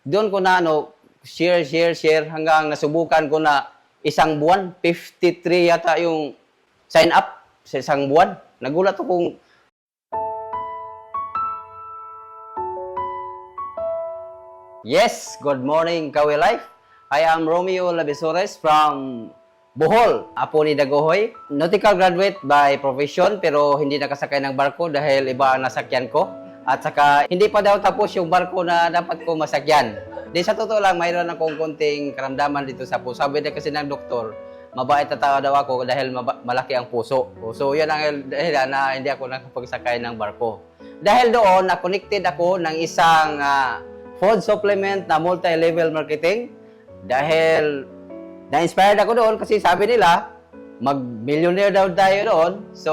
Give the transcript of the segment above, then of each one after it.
doon ko na share hanggang nasubukan ko na isang buwan, 53 yata yung sign up sa isang buwan. Nagulat ako. Yes, good morning, Kawi Life. I am Romeo Labisores from Bohol, Apo ni Dagohoy. Nautical graduate by profession pero hindi nakasakay ng barko dahil iba ang nasakyan ko. At saka hindi pa daw tapos yung barko na dapat ko masakyan. Di sa totoo lang, mayroon akong konting karamdaman dito sa puso. Sabi na kasi ng doktor, mabait na tao daw ako dahil malaki ang puso. So yan ang dahilan na hindi ako nakapagsakay ng barko. Dahil doon, na-connected ako ng isang food supplement na multi-level marketing. Dahil na-inspired ako doon kasi sabi nila, mag-millionaire daw tayo doon. So,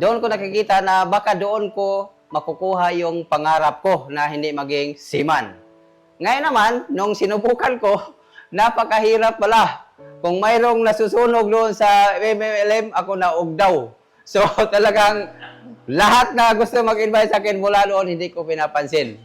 doon ko nakikita na baka doon ko makukuha yung pangarap ko na hindi maging seaman. Ngayon naman, nung sinubukan ko, napakahirap pala. Kung mayroong nasusunog doon sa MMLM, ako naog daw. So, talagang lahat na gusto mag-invite sa akin mula doon, hindi ko pinapansin.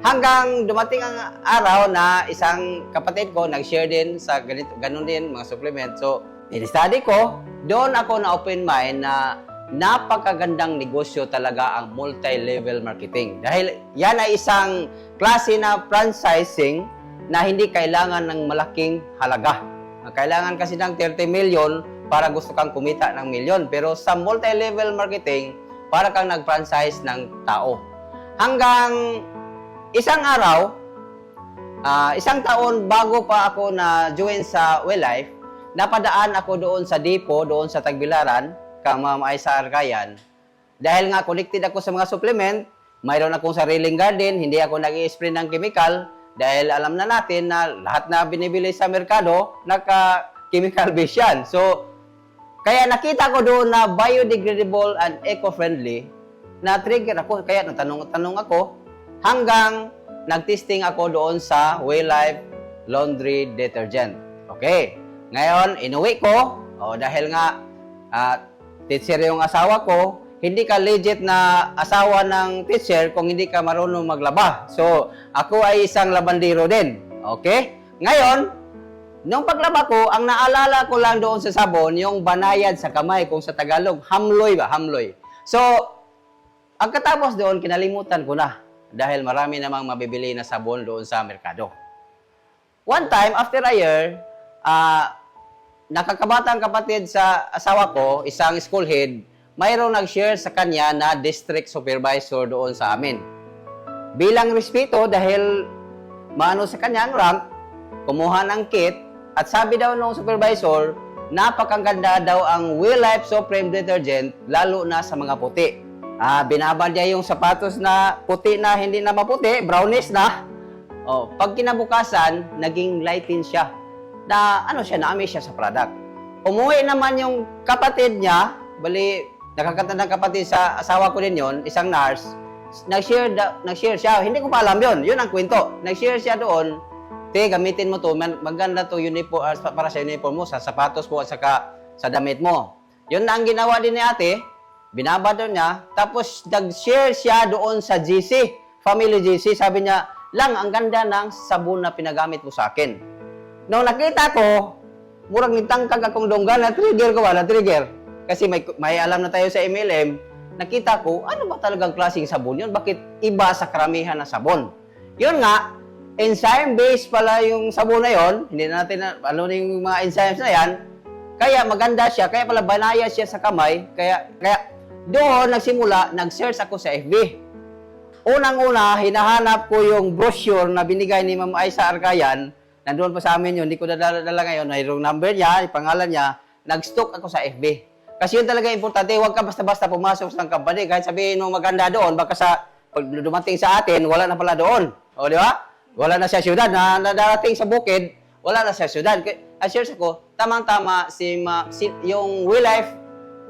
Hanggang dumating ang araw na isang kapatid ko nag-share din sa ganun din mga supplement. So, in-study ko, doon ako na open mind na napakagandang negosyo talaga ang multi-level marketing. Dahil yan ay isang klase na franchising na hindi kailangan ng malaking halaga. Kailangan kasi ng 30 million para gusto kang kumita ng milyon. Pero sa multi-level marketing, para kang nag-franchise ng tao. Hanggang isang araw, isang taon bago pa ako na-join sa Welllife, napadaan ako doon sa depot, doon sa Tagbilaran, kang Ma'am Aisa Argayan. Dahil nga connected ako sa mga supplement, mayroon akong sariling garden, hindi ako nag-i-spray ng chemical, dahil alam na natin na lahat na binibili sa merkado, naka-chemical base yan. So, kaya nakita ko doon na biodegradable and eco-friendly, na-trigger ako, kaya natanong ako, hanggang nag-testing ako doon sa Welllife Laundry Detergent. Okay. Ngayon, inuwi ko, dahil nga, teacher yung asawa ko, hindi ka legit na asawa ng teacher kung hindi ka marunong maglaba. So, ako ay isang labandero din. Okay? Ngayon, nung paglaba ko, ang naalala ko lang doon sa sabon, yung banayad sa kamay, kung sa Tagalog, hamloy ba? Hamloy. So, ang katapos doon, kinalimutan ko na. Dahil marami namang mabibili na sabon doon sa merkado. One time, after a year, nakakabatang kapatid sa asawa ko, isang school head, mayroong nag-share sa kanya na district supervisor doon sa amin. Bilang respeto, dahil maano sa kanya ang rank, kumuha ng kit, at sabi daw ng supervisor, napakaganda daw ang Welllife Supreme Detergent, lalo na sa mga puti. Binabad niya yung sapatos na puti na hindi na maputi, brownish na. Pag kinabukasan, naging lighten siya. Na na-amaze siya sa product. Umuwi naman yung kapatid niya, bali, nakakatandang kapatid sa asawa ko din yon, isang nurse, nag-share siya. Hindi ko pa alam yon, yun ang kwento. Nag-share siya doon, gamitin mo to, maganda to uniform, para sa uniform mo, sa sapatos mo at saka sa damit mo. Yun na ang ginawa din ni ate, binaba doon niya, tapos nag-share siya doon sa GC, family GC, sabi niya, lang, ang ganda ng sabon na pinagamit mo sa akin. Nung nakita ko, murang nitangkag akong donggan, na-trigger ko ba? Na-trigger. Kasi may alam na tayo sa MLM, nakita ko, ano ba talagang klaseng sabon yun? Bakit iba sa karamihan na sabon? Yun nga, enzyme-based pala yung sabon na yun. Hindi na natin, yung mga enzymes na yan. Kaya maganda siya, kaya pala banaya siya sa kamay. Kaya doon nagsimula, nag-search ako sa FB. Unang-una, hinahanap ko yung brochure na binigay ni Ma'am Aisa Argayan. Nandoon pa sa amin yun, hindi ko dala ngayon. Mayroong number niya, pangalan niya. Nag-stock ako sa FB. Kasi yun talaga importante, huwag ka basta-basta pumasok sa company. Kahit sabihin nung maganda doon, baka pag dumating sa atin, wala na pala doon. O, di ba? Wala na sa syudad. Nadarating sa bukid, wala na sa syudad. Assures ako, tamang-tama, yung Welllife,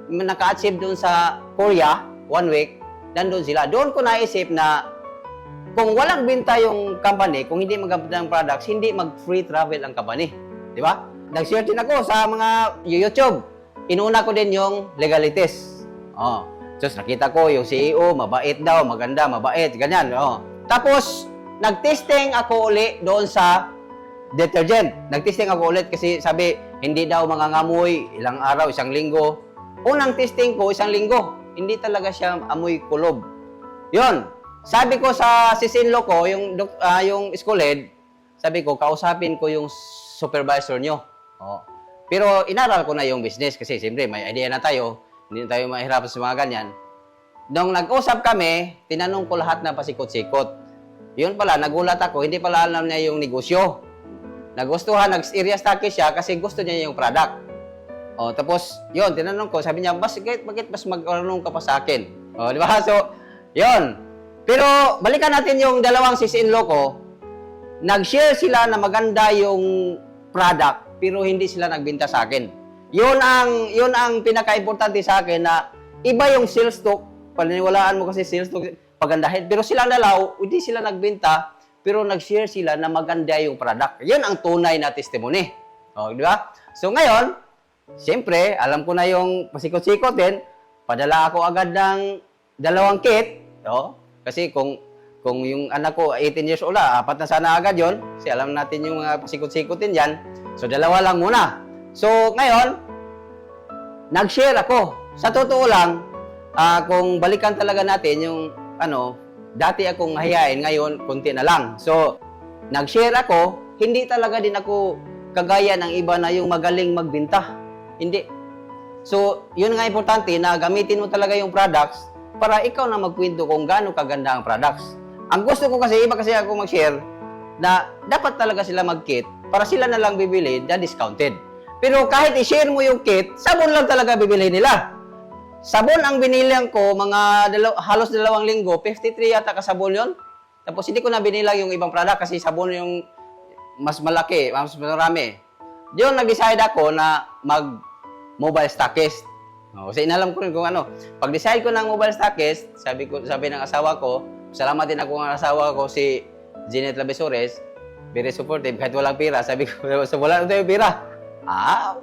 naka-achieve doon sa Korea, 1 week, nandun sila. Doon ko naisip na, kung walang binta yung company, kung hindi maganda ng products, hindi mag-free travel ang company. Di ba? Nag-share din ako sa mga YouTube. Inuna ko din yung legalities. So, nakita ko yung CEO, mabait daw, maganda, mabait, ganyan. Tapos, nag-testing ako uli doon sa detergent. Nag-testing ako ulit kasi sabi, hindi daw mangangamoy, ilang araw, isang linggo. Unang testing ko, isang linggo. Hindi talaga siya amoy kulob. Yun. Sabi ko sa sisinlo ko, yung school head, sabi ko, kausapin ko yung supervisor nyo. Oh. Pero inaral ko na yung business kasi siyempre may idea na tayo. Hindi na tayo mahirapan sa mga ganyan. Nung nag-usap kami, tinanong ko lahat na pasikot-sikot. Yun pala, nagulat ako, hindi pala alam niya yung negosyo. Nagustuhan, nag-area stocky siya kasi gusto niya yung product. O, tapos, yun, tinanong ko, sabi niya, bakit mas mag-anong ka pa sa akin? O, di ba? So, yun. Pero, balikan natin yung dalawang sis-in-law ko. Nag-share sila na maganda yung product, pero hindi sila nagbenta sa akin. Yun ang pinaka-importante sa akin na iba yung sales talk. Paniniwalaan mo kasi sales talk, pagandahin. Pero silang dalaw, hindi sila nagbenta, pero nag-share sila na maganda yung product. Yun ang tunay na testimony. O, di ba? So, ngayon, siyempre, alam ko na yung pasikot-sikot din. Padala ako agad ng 2 kit. No? Kasi kung yung anak ko 18 years old, 4 na sana agad yon. Kasi alam natin yung mga pasikot-sikot din yan. So, 2 lang muna. So, ngayon, nag-share ako. Sa totoo lang, kung balikan talaga natin yung, dati akong mahihain, ngayon, konti na lang. So, nag-share ako, hindi talaga din ako kagaya ng iba na yung magaling magbenta. Hindi. So, yun nga importante na gamitin mo talaga yung products para ikaw na magkwento kung gaano kaganda ang products. Ang gusto ko kasi, iba kasi ako mag-share, na dapat talaga sila mag-kit para sila na lang bibili na discounted. Pero kahit i-share mo yung kit, sabon lang talaga bibili nila. Sabon ang binilihan ko, halos 2 linggo, 53 yata kasabon yun. Tapos hindi ko na binilang yung ibang product kasi sabon yung mas malaki, mas marami. Diyon nag-decide ako na mag-mobile stockist. Kasi inalam ko rin kung ano. Pag-decide ko ng mobile stockist, sabi ng asawa ko, salamat din ako ng asawa ko, si Jeanette Labesores, very supportive, kahit walang pira. Sabi ko, so wala na tayo pira.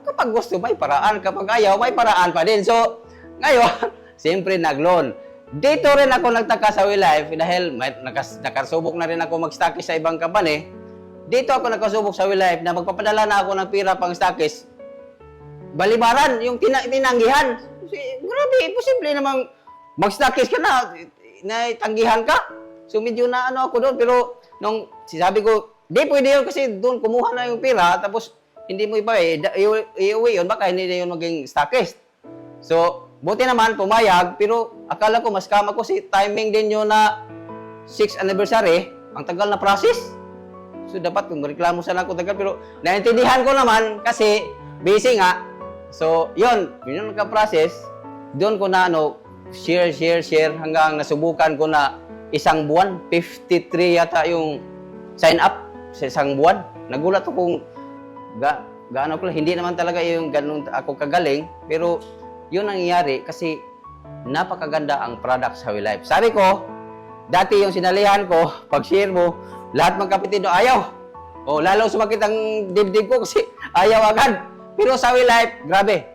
Kapag gusto, may paraan. Kapag ayaw, may paraan pa din. So, ngayon, siyempre nag-loan. Dito rin ako nagtaka sa WeLife dahil nakasubok na rin ako mag-stockist sa ibang company. Dito ako nakasubok sa WeLife na magpapadala na ako ng pira pang stockist. Balibaran, yung tinanggihan. Grabe, imposible namang mag-stockist ka na tanggihan ka. So medyo na ako doon. Pero nung sabi ko, di pwede yun kasi doon kumuha na yung pira tapos hindi mo iuwi yun, baka hindi na yun maging stockist. So, buti naman, pumayag, pero akala ko, mas kama ko si timing din yun na 6th anniversary, ang tagal na process. So, dapat kung reklamo sana ako tagal, pero naintindihan ko naman kasi busy nga. So, yun nagka-process. Doon ko na, share, hanggang nasubukan ko na 1 buwan, 53 yata yung sign up sa 1 buwan. Nagulat ako kung gaano ko lang. Hindi naman talaga yung ganun ako kagaling, pero yun ang nangyayari kasi napakaganda ang product sa WeLife. Sabi ko, dati yung sinalihan ko, pag share mo, lahat ng kapitido ayaw. Lalo sumakit ang dibdib ko kasi ayaw agad. Pero sa WeLife, grabe.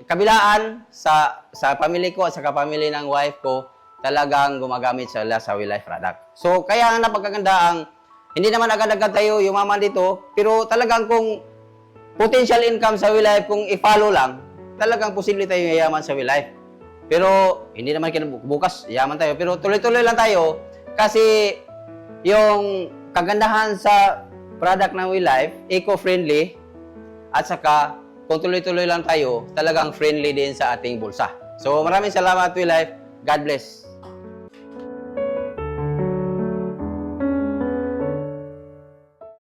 Kabilaan sa family ko at sa kapamilya ng wife ko, talagang gumagamit sila sa WeLife product. So, kaya napakaganda ang, hindi naman agad-agad tayo yumaman dito, pero talagang kung potential income sa WeLife, kung i-follow lang, talagang posible tayo yayaman sa WeLife. Pero, hindi naman bukas yaman tayo. Pero tuloy-tuloy lang tayo kasi yung kagandahan sa product ng WeLife, eco-friendly, at saka kung tuloy-tuloy lang tayo, talagang friendly din sa ating bulsa. So, maraming salamat WeLife. God bless.